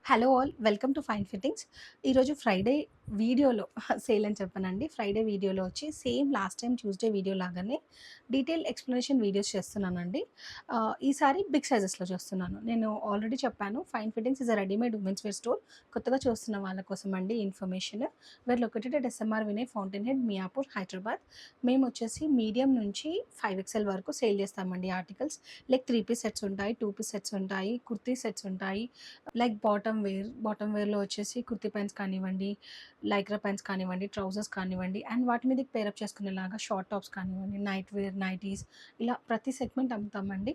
Hello all welcome to fine fittings. ఈరోజు Friday వీడియోలో sale అని చెప్పానండి. ఫ్రైడే వీడియోలో వచ్చి same last time Tuesday video లాగానే డీటెయిల్ ఎక్స్ప్లెనేషన్ వీడియోస్ చేస్తున్నానండి. ఈసారి బిగ్ సైజెస్లో చేస్తున్నాను. నేను ఆల్రెడీ చెప్పాను, fine fittings is a readymade women's wear store. కొత్తగా చూస్తున్న వాళ్ళ కోసం అండి information. We're located at SMR Vinay fountain head, Miyapur, Hyderabad. మేము వచ్చేసి మీడియం నుంచి 5XL వరకు సేల్ చేస్తామండి ఆర్టికల్స్. లైక్ 3 పీస్ సెట్స్ ఉంటాయి, 2 పీస్ సెట్స్ ఉంటాయి, కుర్తీ సెట్స్ ఉంటాయి. లైక్ బాటమ్ వేర్‌లో వచ్చేసి కుర్తీ పాంట్స్ కానివ్వండి, లైక్రా పాంట్స్ కానివ్వండి, ట్రౌజర్స్ కానివ్వండి, అండ్ వాటి మీదకి పేరప్ చేసుకునేలాగా షార్ట్ టాప్స్ కానివ్వండి, నైట్ వేర్, నైటీస్, ఇలా ప్రతి సెగ్మెంట్ అమ్ముతామండి.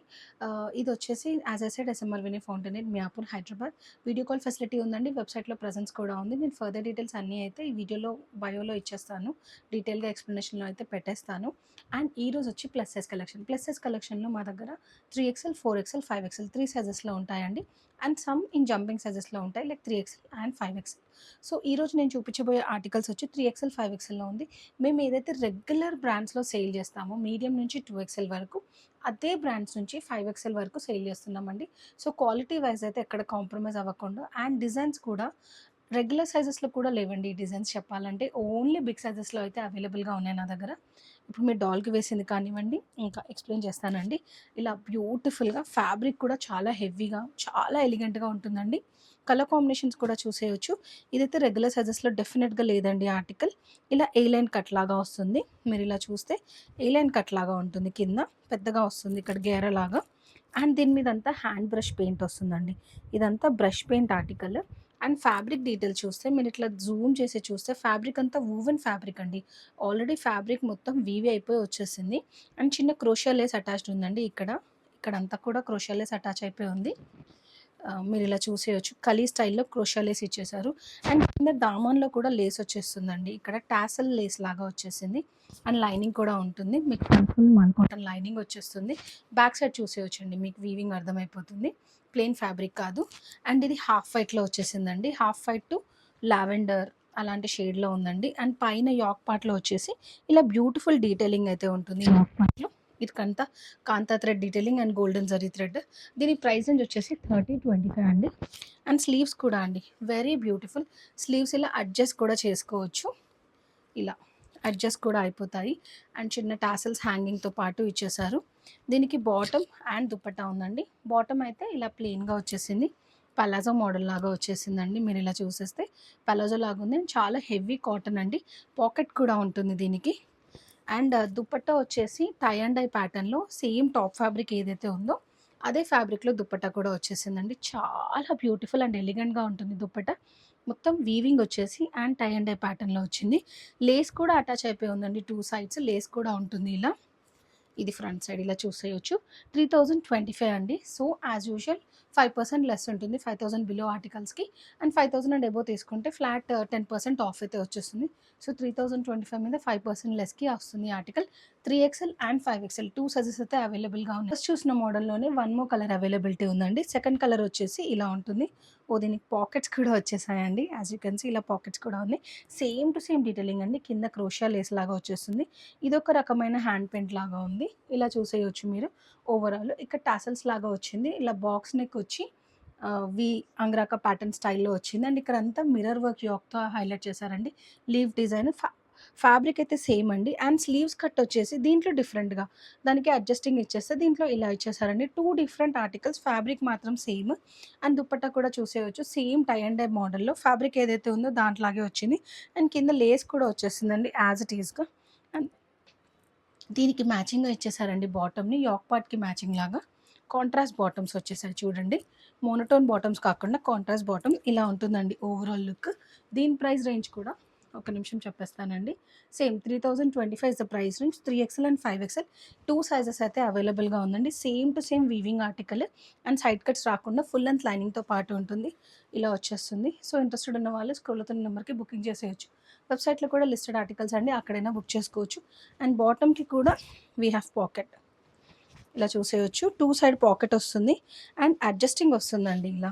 ఇదొచ్చేసి as I said SMR Vinay Fountain, Miyapur, Hyderabad. Video call facility ఉందండి. వెబ్‌సైట్‌లో ప్రెజెన్స్ కూడా ఉంది. నేను ఫర్దర్ డీటెయిల్స్ అన్నీ అయితే ఈ వీడియోలో బయోలో ఇచ్చేస్తాను. డీటెయిల్‌గా ఎక్స్‌ప్లనేషన్‌లో అయితే పెట్టేస్తాను. అండ్ ఈరోజు వచ్చి plus size collection. Plus size కలెక్షన్‌లో మా దగ్గర 3XL, 4XL, 5XL 3 సైజెస్‌లో ఉంటాయండి. అండ్ సమ్ ఇన్ జంపింగ్ సైజెస్‌లో ఉంటాయి, like 3XL and 5XL. So, ఈరోజు నేను చూపించబోయే ఆర్టికల్స్ వచ్చి 3XL, 5XLలో ఉంది. మేము ఏదైతే రెగ్యులర్ బ్రాండ్స్‌లో సేల్ చేస్తామో మీడియం నుంచి 2XL వరకు, అదే బ్రాండ్స్ నుంచి 5XL వరకు సేల్ చేస్తున్నామండి. సో, క్వాలిటీ వైస్ అయితే ఎక్కడ కాంప్రమైజ్ అవ్వకుండా, అండ్ డిజైన్స్ కూడా రెగ్యులర్ సైజెస్‌లో కూడా లేవండి ఈ డిజైన్స్ చెప్పాలంటే. ఓన్లీ బిగ్ సైజెస్‌లో అయితే అవైలబుల్‌గా ఉన్నాయి నా దగ్గర. ఇప్పుడు మీరు డాల్‌కి వేసింది కానివ్వండి, ఇంకా ఎక్స్‌ప్లెయిన్ చేస్తానండి. ఇలా బ్యూటిఫుల్‌గా ఫ్యాబ్రిక్ కూడా చాలా హెవీగా, చాలా ఎలిగెంట్‌గా ఉంటుందండి. కలర్ కాంబినేషన్స్ కూడా చూసేయొచ్చు. ఇదైతే రెగ్యులర్ సైజెస్‌లో డెఫినిట్‌గా లేదండి ఆర్టికల్. ఇలా ఏ లైన్ కట్ లాగా వస్తుంది. మీరు ఇలా చూస్తే ఏ లైన్ కట్ లాగా ఉంటుంది. కింద పెద్దగా వస్తుంది ఇక్కడ గేరలాగా. అండ్ దీని మీదంతా హ్యాండ్ బ్రష్ పెయింట్ వస్తుందండి. ఇదంతా brush paint article. And fabric details చూస్తే మీరు ఇట్లా జూమ్ చేసి చూస్తే ఫ్యాబ్రిక్ అంతా వూవెన్ ఫ్యాబ్రిక్ అండి. ఆల్రెడీ ఫ్యాబ్రిక్ మొత్తం వీవీ అయిపోయి వచ్చేసింది. అండ్ చిన్న క్రోషియా లేస్ అటాచ్డ్ ఉందండి ఇక్కడ. ఇక్కడంతా కూడా క్రోషియా లేస్ అటాచ్ అయిపోయి ఉంది. మీరు ఇలా చూసేయొచ్చు. కలీ స్టైల్‌లో క్రోషియా లేస్ ఇచ్చేసారు. అండ్ కింద దామన్‌లో కూడా లేస్ వచ్చేస్తుందండి. ఇక్కడ టాసెల్ లేస్ లాగా వచ్చేసింది. అండ్ లైనింగ్ కూడా ఉంటుంది. మీకు ఫుల్ మల్ కాటన్ లైనింగ్ వచ్చేస్తుంది. బ్యాక్ సైడ్ చూసేయొచ్చండి. మీకు వీవింగ్ అర్థమైపోతుంది. ప్లెయిన్ ఫ్యాబ్రిక్ కాదు. అండ్ ఇది హాఫ్ వైట్‌లో వచ్చేసిందండి. హాఫ్ వైట్ టు లావెండర్ అలాంటి షేడ్‌లో ఉందండి. అండ్ పైన యాక్ పార్ట్‌లో వచ్చేసి ఇలా బ్యూటిఫుల్ డీటెయిలింగ్ అయితే ఉంటుంది యాక్ పార్ట్‌లో. ఇదికంతా kantha thread detailing and golden zari thread. దీని ప్రైస్ రేంజ్ వచ్చేసి 30-25 అండి. అండ్ స్లీవ్స్ కూడా అండి వెరీ బ్యూటిఫుల్. స్లీవ్స్ ఇలా అడ్జస్ట్ కూడా చేసుకోవచ్చు. ఇలా అడ్జస్ట్ కూడా అయిపోతాయి. అండ్ చిన్న టాసెల్స్ హ్యాంగింగ్‌తో పాటు ఇచ్చేసారు. దీనికి బాటమ్ అండ్ దుపట్టా ఉందండి. బాటమ్ అయితే ఇలా ప్లెయిన్‌గా వచ్చేసింది. పలాజో మోడల్ లాగా వచ్చేసిందండి. మీరు ఇలా చూసేస్తే పలాజో లాగా ఉంది. చాలా హెవీ కాటన్ అండి. పాకెట్ కూడా ఉంటుంది దీనికి. అండ్ దుపట్టా వచ్చేసి టై అండ్ డై ప్యాటర్న్‌లో సేమ్ టాప్ ఫ్యాబ్రిక్ ఏదైతే ఉందో అదే ఫ్యాబ్రిక్‌లో దుపట్టా కూడా వచ్చేసిందండి. చాలా బ్యూటిఫుల్ అండ్ ఎలిగెంట్‌గా ఉంటుంది దుపట్టా. మొత్తం వీవింగ్ వచ్చేసి అండ్ టై అండ్ డై ప్యాటర్న్‌లో వచ్చింది. లేస్ కూడా అటాచ్ అయిపోయి ఉందండి. 2 సైడ్స్ లేస్ కూడా ఉంటుంది ఇలా. ఇది ఫ్రంట్ సైడ్ ఇలా చూసేయొచ్చు. 3025 అండి. సో, యాజ్ యూజువల్ 5% లెస్ ఉంటుంది. 5000 బిలో ఆర్టికల్స్‌కి. అండ్ 5000 అండ్ అబోవ్ తీసుకుంటే ఫ్లాట్ 10% ఆఫ్ అయితే వచ్చేస్తుంది. సో, 3025 మీద 5% లెస్‌కి వస్తుంది article. 3XL and 5XL 2 sizes అయితే అవైలబుల్‌గా ఉన్నాయి. ఫస్ట్ చూసిన మోడల్‌లోనే వన్ మోర్ కలర్ అవైలబిలిటీ ఉందండి. సెకండ్ కలర్ వచ్చేసి ఇలా ఉంటుంది. దీనికి పాకెట్స్ కూడా వచ్చేసాయండి. యాజ్ యూ కెన్ సీ ఇలా పాకెట్స్ కూడా ఉన్నాయి. సేమ్ టు సేమ్ డీటెయిలింగ్ అండి. కింద క్రోషియా లేస్ లాగా వచ్చేస్తుంది. ఇదొక రకమైన హ్యాండ్ పెయింట్ లాగా ఉంది. ఇలా చూసేయొచ్చు మీరు. ఓవరాల్ ఇక్కడ టాసెల్స్ లాగా వచ్చింది. ఇలా బాక్స్ నెక్ వచ్చి వి అంగ్రాకా ప్యాటర్న్ స్టైల్‌లో వచ్చింది. అండ్ ఇక్కడంతా మిర్రర్ వర్క్ యోక్‌తో హైలైట్ చేశారండి. లీఫ్ డిజైన్ ఫ్యాబ్రిక్ అయితే సేమ్ అండి. అండ్ స్లీవ్స్ కట్ వచ్చేసి దీంట్లో డిఫరెంట్‌గా దానికి అడ్జస్టింగ్ ఇచ్చేస్తే దీంట్లో ఇలా ఇచ్చేసారండి. 2 డిఫరెంట్ ఆర్టికల్స్. ఫ్యాబ్రిక్ మాత్రం సేమ్. అండ్ దుపట్టా కూడా చూసేయొచ్చు. సేమ్ టై అండ్ డై మోడల్‌లో ఫ్యాబ్రిక్ ఏదైతే ఉందో దాంట్లాగే వచ్చింది. అండ్ కింద లేస్ కూడా వచ్చేసిందండి యాజ్ ఇట్ ఈస్‌గా. అండ్ దీనికి మ్యాచింగ్‌గా ఇచ్చేసారండి బాటమ్‌ని యాక్ పార్ట్‌కి మ్యాచింగ్ లాగా. కాంట్రాస్ట్ బాటమ్స్ వచ్చేసాయి చూడండి. మోనోటోన్ బాటమ్స్ కాకుండా కాంట్రాస్ట్ బాటమ్ ఇలా ఉంటుందండి ఓవరాల్ లుక్. దీని ప్రైస్ రేంజ్ కూడా ఒక నిమిషం చెప్పేస్తానండి. Same 3025 is the price range. 3XL and 5XL 2 sizes అయితే అవైలబుల్‌గా ఉందండి. Same to same weaving article. And side cuts రాకుండా ఫుల్ లెంగ్త్ లైనింగ్‌తో పాటు ఉంటుంది. ఇలా వచ్చేస్తుంది. సో, ఇంట్రెస్టెడ్ ఉన్న వాళ్ళు స్క్రోల్ అవుతున్న నెంబర్‌కి బుకింగ్ చేసేయొచ్చు. వెబ్‌సైట్‌లో కూడా లిస్టెడ్ ఆర్టికల్స్ అండి. అక్కడైనా బుక్ చేసుకోవచ్చు. అండ్ బాటమ్‌కి కూడా వీ హ్యావ్ పాకెట్. ఇలా చూసేయొచ్చు. 2 సైడ్ పాకెట్ వస్తుంది. అండ్ అడ్జస్టింగ్ వస్తుందండి ఇలా.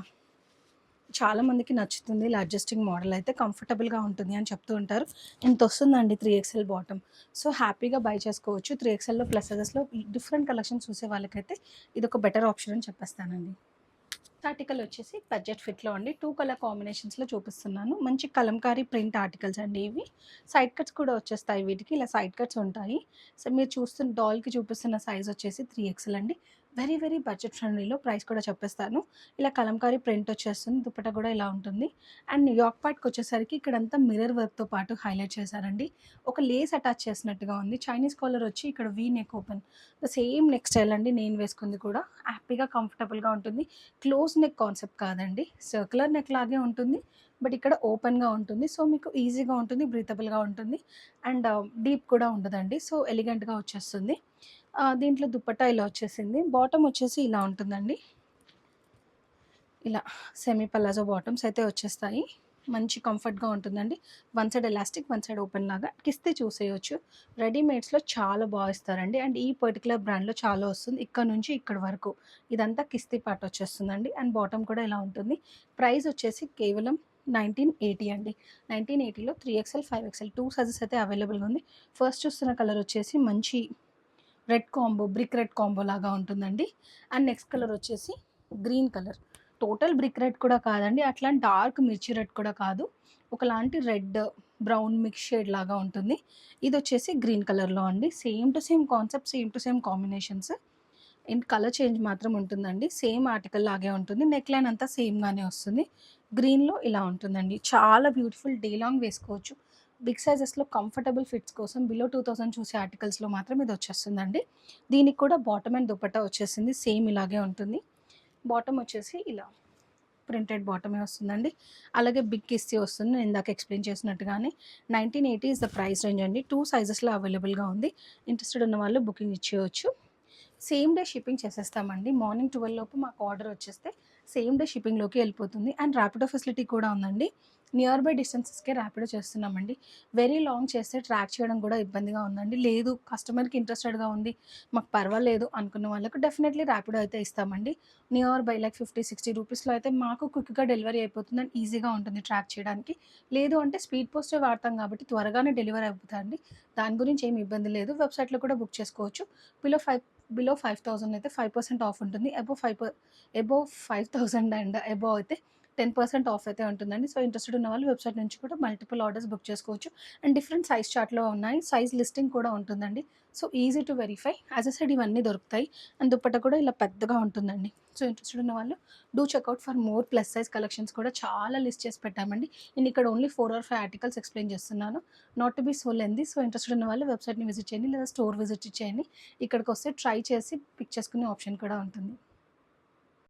చాలా మందికి నచ్చుతుంది ఇలా అడ్జస్టింగ్ మోడల్ అయితే కంఫర్టబుల్‌గా ఉంటుంది అని చెప్తూ ఉంటారు. ఇంతొస్తుందండి 3XL బాటమ్. సో, హ్యాపీగా బై చేసుకోవచ్చు. 3XLలో ప్లస్ సైజెస్‌లో డిఫరెంట్ కలెక్షన్స్ చూసే వాళ్ళకైతే ఇదొక బెటర్ ఆప్షన్ అని చెప్పేస్తానండి. ఆర్టికల్ వచ్చేసి బడ్జెట్ ఫిట్‌లో అండి. 2 కలర్ కాంబినేషన్స్‌లో చూపిస్తున్నాను. మంచి కలంకారీ ప్రింట్ ఆర్టికల్స్ అండి ఇవి. సైడ్ కట్స్ కూడా వచ్చేస్తాయి వీటికి. ఇలా సైడ్ కట్స్ ఉంటాయి. సో, మీరు చూస్తున్న డాల్‌కి చూపిస్తున్న సైజ్ వచ్చేసి 3 ఎక్స్‌ఎల్ అండి. వెరీ, వెరీ బడ్జెట్ ఫ్రెండ్లీలో ప్రైస్ కూడా చెప్పేస్తాను. ఇలా కలంకారీ ప్రింట్ వచ్చేస్తుంది. దుపట్టా కూడా ఇలా ఉంటుంది. అండ్ యోక్ పార్ట్‌కొచ్చేసరికి ఇక్కడంతా మిర్రర్ వర్క్‌తో పాటు హైలైట్ చేశారండి. ఒక లేస్ అటాచ్ చేసినట్టుగా ఉంది. చైనీస్ కాలర్ వచ్చి ఇక్కడ V neck open. The same neck style అండి నేను వేసుకుంది కూడా. హ్యాపీగా, కంఫర్టబుల్‌గా ఉంటుంది. క్లోజ్ నెక్ కాన్సెప్ట్ కాదండి. సర్క్యులర్ నెక్ లాగే ఉంటుంది. బట్ ఇక్కడ ఓపెన్‌గా ఉంటుంది. సో, మీకు ఈజీగా ఉంటుంది. బ్రీతబుల్‌గా ఉంటుంది. అండ్ డీప్ కూడా ఉండదండి. సో, ఎలిగెంట్‌గా వచ్చేస్తుంది. దీంట్లో దుపట్టా ఇలా వచ్చేసింది. బాటమ్ వచ్చేసి ఇలా ఉంటుందండి. ఇలా సెమీ పలాజో బాటమ్స్ అయితే వచ్చేస్తాయి. మంచి కంఫర్ట్‌గా ఉంటుందండి. One side elastic, one side open లాగా కిస్తే చూసేయొచ్చు. రెడీమేడ్స్‌లో చాలా ఇస్తారండి. అండ్ ఈ పర్టిక్యులర్ బ్రాండ్‌లో చాలా వస్తుంది. ఇక్కడ నుంచి ఇక్కడి వరకు ఇదంతా కిస్తీ పార్ట్ వచ్చేస్తుందండి. అండ్ బాటమ్ కూడా ఇలా ఉంటుంది. ప్రైస్ వచ్చేసి కేవలం 1980 అండి. 1980లో 3 ఎక్స్ఎల్, 5 ఎక్స్ఎల్ 2 సైజెస్ అయితే అవైలబుల్‌గా ఉంది. ఫస్ట్ చూస్తున్న కలర్ వచ్చేసి మంచి red combo, brick red combo లాగా ఉంటుందండి. అండ్ నెక్స్ట్ కలర్ వచ్చేసి green colour. Total brick red కూడా కాదండి. అట్లా డార్క్ మిర్చి రెడ్ కూడా కాదు. ఒకలాంటి రెడ్, బ్రౌన్ మిక్స్ షేడ్ లాగా ఉంటుంది. ఇదొచ్చేసి గ్రీన్ కలర్‌లో అండి. Same to same concept, same to same combinations. And colour change మాత్రం ఉంటుందండి. సేమ్ ఆర్టికల్ లాగే ఉంటుంది. నెక్ లైన్ అంతా సేమ్‌గానే వస్తుంది. గ్రీన్‌లో ఇలా ఉంటుందండి. చాలా బ్యూటిఫుల్, డే లాంగ్ వేసుకోవచ్చు. బిగ్ సైజెస్‌లో కంఫర్టబుల్ ఫిట్స్ కోసం బిలో 2000 చూసే ఆర్టికల్స్‌లో మాత్రం ఇది వచ్చేస్తుందండి. దీనికి కూడా బాటమ్ అండ్ దుపట్టా వచ్చేసింది. సేమ్ ఇలాగే ఉంటుంది. బాటమ్ వచ్చేసి ఇలా ప్రింటెడ్ బాటమే వస్తుందండి. అలాగే బిగ్ కిస్తీ వస్తుంది. నేను ఇందాక ఎక్స్‌ప్లెయిన్ చేసినట్టుగానే. 1980 ఈస్ ద ప్రైస్ రేంజ్ అండి. 2 సైజెస్‌లో అవైలబుల్‌గా ఉంది. ఇంట్రెస్టెడ్ ఉన్న వాళ్ళు బుకింగ్ ఇచ్చేయొచ్చు. సేమ్ డే షిప్పింగ్ చేసేస్తామండి. మార్నింగ్ 12 లోపు మాకు ఆర్డర్ వచ్చేస్తే సేమ్ డే షిప్పింగ్‌లోకి వెళ్ళిపోతుంది. అండ్ ర్యాపిడో ఫెసిలిటీ కూడా ఉందండి. నియర్ బై డిస్టెన్సెస్‌కే ర్యాపిడో చేస్తున్నామండి. వెరీ లాంగ్ చేస్తే ట్రాక్ చేయడం కూడా ఇబ్బందిగా ఉందండి. లేదు కస్టమర్‌కి ఇంట్రెస్టెడ్‌గా ఉంది, మాకు పర్వాలేదు అనుకున్న వాళ్ళకు డెఫినెట్‌లీ ర్యాపిడో అయితే ఇస్తామండి. నియర్ బై లైక్ 50, 60 రూపీస్‌లో అయితే మాకు క్విక్‌గా డెలివరీ అయిపోతుంది. అండ్ ఈజీగా ఉంటుంది ట్రాక్ చేయడానికి. లేదు అంటే స్పీడ్ పోస్టే వాడతాం కాబట్టి త్వరగానే డెలివరీ అయిపోతదండి. దాని గురించి ఏమి ఇబ్బంది లేదు. వెబ్‌సైట్‌లో కూడా బుక్ చేసుకోవచ్చు. బిలో 5,000 అయితే 5% ఆఫ్ ఉంటుంది. అబోవ్ 5,000 అండ్ అబోవ్ అయితే 10% ఆఫ్ అయితే ఉంటుందండి. సో, ఇంట్రెస్టెడ్ ఉన్న వాళ్ళు వెబ్‌సైట్ నుంచి కూడా మల్టిపుల్ ఆర్డర్స్ బుక్ చేసుకోవచ్చు. అండ్ డిఫరెంట్ సైజ్ చార్ట్‌లో ఉన్నాయి. సైజ్ లిస్టింగ్ కూడా ఉంటుందండి. So, easy to verify. As I said ఇవన్నీ దొరుకుతాయి. అండ్ దుపట్టా కూడా ఇలా పెద్దగా ఉంటుందండి. సో, ఇంట్రెస్టెడ్ ఉన్న వాళ్ళు do checkout for more plus size collections కూడా చాలా లిస్ట్ చేసి పెట్టామండి. నేను ఇక్కడ ఓన్లీ 4 ఆర్ 5 ఆర్టికల్స్ ఎక్స్‌ప్లెయిన్ చేస్తున్నాను. Not to be so lengthy. So, interested ఉన్న వాళ్ళు వెబ్‌సైట్‌ని విజిట్ చేయండి లేదా స్టోర్ విజిట్ చేయండి. ఇక్కడికొస్తే ట్రై చేసి పిక్ చేసుకునే ఆప్షన్ కూడా ఉంటుంది.